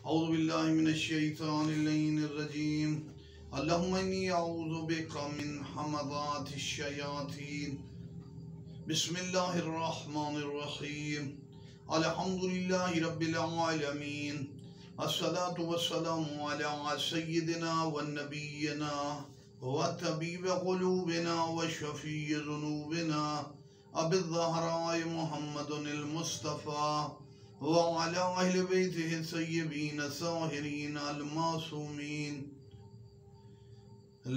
أعوذ بالله من الشيطان الرجيم اللهم إني أعوذ بك من همزات الشياطين بسم الله الرحمن الرحيم الحمد لله رب العالمين الصلاة والسلام على سيدنا ونبينا وطبيب قلوبنا وشفيع ذنوبنا أبي الزهراء محمد المصطفى وعلى أهل بيته الطيبين الطاهرين المعصومين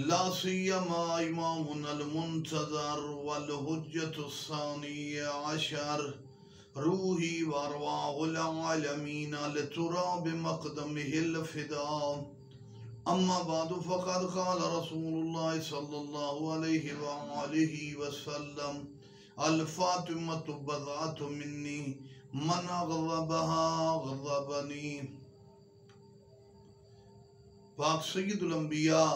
لا سيما إمامنا المنتظر والحجة الثانية عشر روحي وأرواح العالمين لتراب مقدمه الفداء أما بعد فقد قال رسول الله صلى الله عليه وآله وسلم الفاطمة بضعة مني من أغضبها غضبني. پاک سید الانبیاء،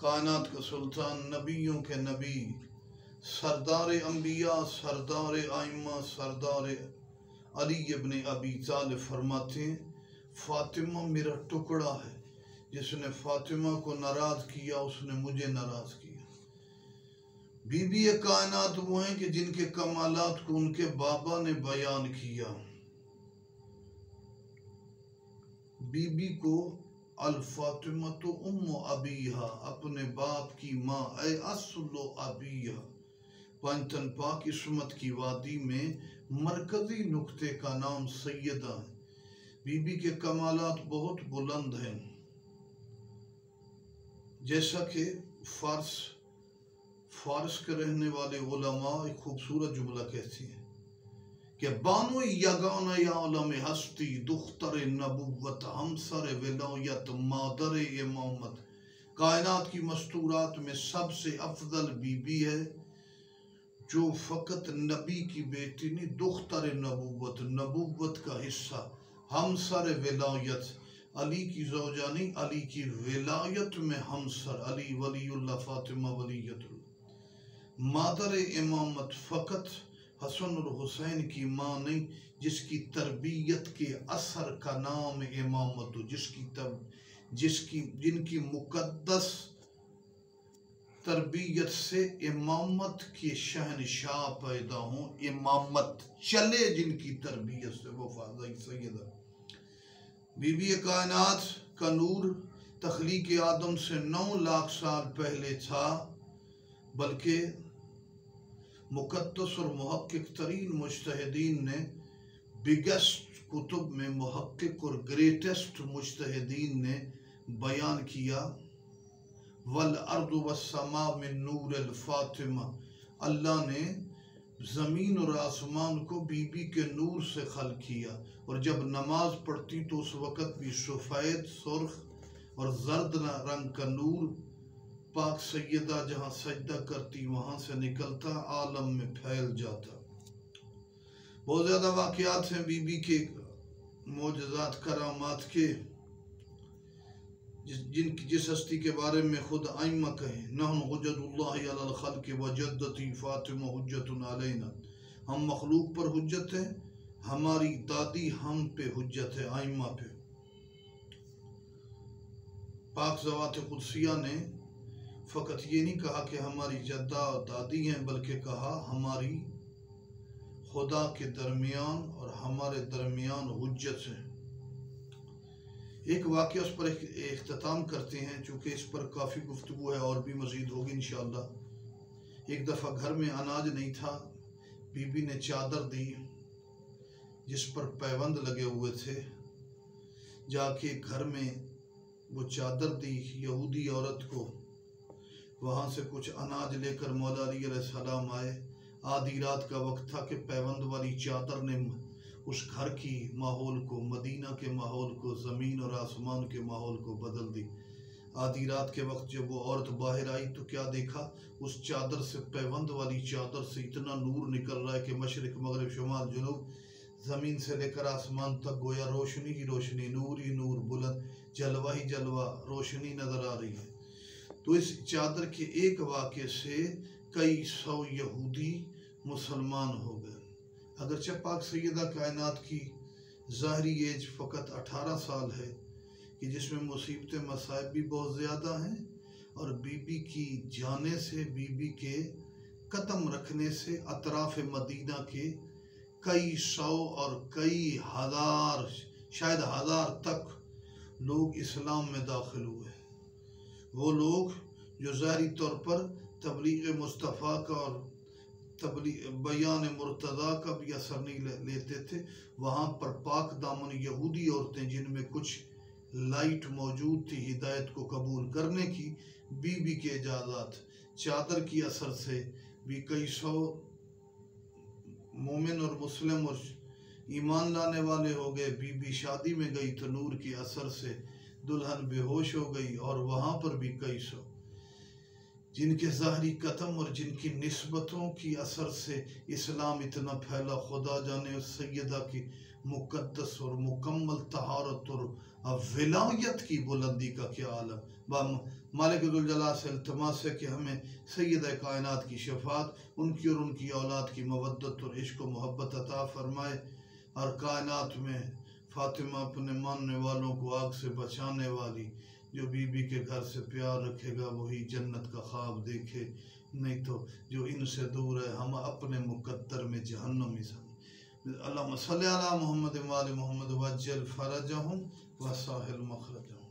کائنات کا سلطان، نبیوں کے نبی، سردار انبیاء، سردار ائمہ، سردار علی ابن ابی طالب فرماتے ہیں فاطمہ میرا ٹکڑا ہے، جس نے فاطمہ کو ناراض کیا اس نے مجھے ناراض کیا. بی بی کائنات وہ ہیں کہ جن کے کمالات کو ان کے بابا نے بیان کیا. بی بی کو الفاطمۃ ام ابیہا، اپنے باپ کی ماں، اے اصل ابیہا. پنجتن پاک عصمت کی وادی میں مرکزی نقطے کا نام سیدہ ہے. بی بی کے کمالات بہت بلند ہیں، جیسا کہ فارس کے رہنے والے علماء ایک خوبصورت جملہ کہتی ہیں کہ بانو یگانہ عالم ہستی، دختر نبوت، ہمسر ولایت، مادر امامت. کائنات کی مستورات میں سب سے افضل بی بی ہے، جو فقط نبی کی بیٹی نہیں، دختر نبوت، نبوت کا حصہ، ہمسر ولایت، علی کی زوجہ نہیں، علی کی ولایت میں ہمسر، علی ولی اللہ، فاطمہ ولیت اللہ. مادر امامت، فقط حسن اور حسین کی ماں نہیں، جس کی تربیت کے اثر کا نام امامت ہو، جن کی مقدس تربیت سے امامت کے شہنشاہ پیدا ہوں، امامت چلے جن کی تربیت سے، وہ فاضل سیدہ. بی بی کائنات کا نور تخلیق آدم سے 9 لاکھ سال پہلے تھا، بلکہ مقدس اور محقق ترین مجتہدین نے، بگیسٹ کتب میں محقق اور گریٹسٹ مجتہدین نے بیان کیا وَالْأَرْضُ وَالسَّمَاءُ مِن نُور الفاطمہ. اللہ نے زمین اور آسمان کو بی بی کے نور سے خلق کیا، اور جب نماز پڑھتی تو اس وقت بھی سفید، سرخ اور زرد رنگ کا نور پاک سیدہ جہاں سجدہ کرتی وہاں سے نکلتا، عالم میں پھیل جاتا. بہت زیادہ واقعات ہیں بی بی کے معجزات، کرامات کے، جس ہستی کے بارے میں خود ائمہ کہیں نحن حجت اللہ علی الخلق وجدتی فاطمہ حجت علینا. ہم مخلوق پر حجت ہیں، ہماری دادی ہم پہ حجت ہے، ائمہ پہ. پاک ذوات قدسیہ نے فقط یہ نہیں کہا کہ ہماری جدہ اور دادی ہیں، بلکہ کہا ہماری خدا کے درمیان اور ہمارے درمیان حجت ہیں. ایک واقعہ اس پر اختتام کرتے ہیں، چونکہ اس پر کافی گفتگو ہے اور بھی مزید ہوگی انشاءاللہ. ایک دفعہ گھر میں اناج نہیں تھا، بی بی نے چادر دی جس پر پیوند لگے ہوئے تھے. جا کے گھر میں وہ چادر دی یہودی عورت کو، وہاں سے کچھ اناج لے کر مولا علی علیہ السلام آئے. آدھی رات کا وقت تھا کہ پیوند والی چادر نے اس گھر کی ماحول کو، مدینہ کے ماحول کو، زمین اور آسمان کے ماحول کو بدل دی. آدھی رات کے وقت جب وہ عورت باہر آئی تو کیا دیکھا؟ اس چادر سے، پیوند والی چادر سے اتنا نور نکل رہا ہے کہ مشرق، مغرب، شمال، جنوب، زمین سے لے کر آسمان تک گویا روشنی ہی روشنی، نور ہی نور، بلند جلوہ ہی جلوہ، روشنی نظر آ رہی ہے. تو اس چادر کے ایک واقعے سے کئی سو یہودی مسلمان ہو گئے. اگرچہ پاک سیدہ کائنات کی ظاہری ایج فقط 18 سال ہے کہ جس میں مصیبتیں مصائب بھی بہت زیادہ ہیں، اور بی بی کی جانے سے، بی بی کے قدم رکھنے سے اطراف مدینہ کے کئی سو اور کئی ہزار، شاید ہزار تک لوگ اسلام میں داخل ہوئے۔ وہ لوگ جو ظاہری طور پر تبلیغ مصطفیٰ کا اور بیان مرتضیٰ کا بھی اثر نہیں لیتے تھے، وہاں پر پاک دامن یہودی عورتیں جن میں کچھ لائٹ موجود تھی ہدایت کو قبول کرنے کی، بی بی کے اجازت چادر کی اثر سے بھی کئی سو مومن اور مسلم اور ایمان لانے والے ہو گئے۔ بی بی شادی میں گئی تو نور کے اثر سے دلہن بے ہوش ہو گئی، اور وہاں پر بھی کئی سو جن کے ظاہری قدم اور جن کی نسبتوں کی اثر سے اسلام اتنا پھیلا۔ خدا جانے اس سیدہ کی مقدس اور مکمل طہارت اور ولایت کی بلندی کا کیا عالم۔ مالک ذوالجلال سے التماس ہے کہ ہمیں سیدہ کائنات کی شفاعت، ان کی اور ان کی اولاد کی مودت اور عشق و محبت عطا فرمائے، اور کائنات میں فاطمہ اپنے ماننے والوں کو آگ سے بچانے والی، جو بی بی کے گھر سے پیار رکھے گا وہی جنت کا خواب دیکھے، نہیں تو جو ان سے دور ہے ہم اپنے مقدر میں جہنمی سمجھ۔ اللہم صلی علی محمد و آل محمد وعجل فرجہم وسہل مخرجہم۔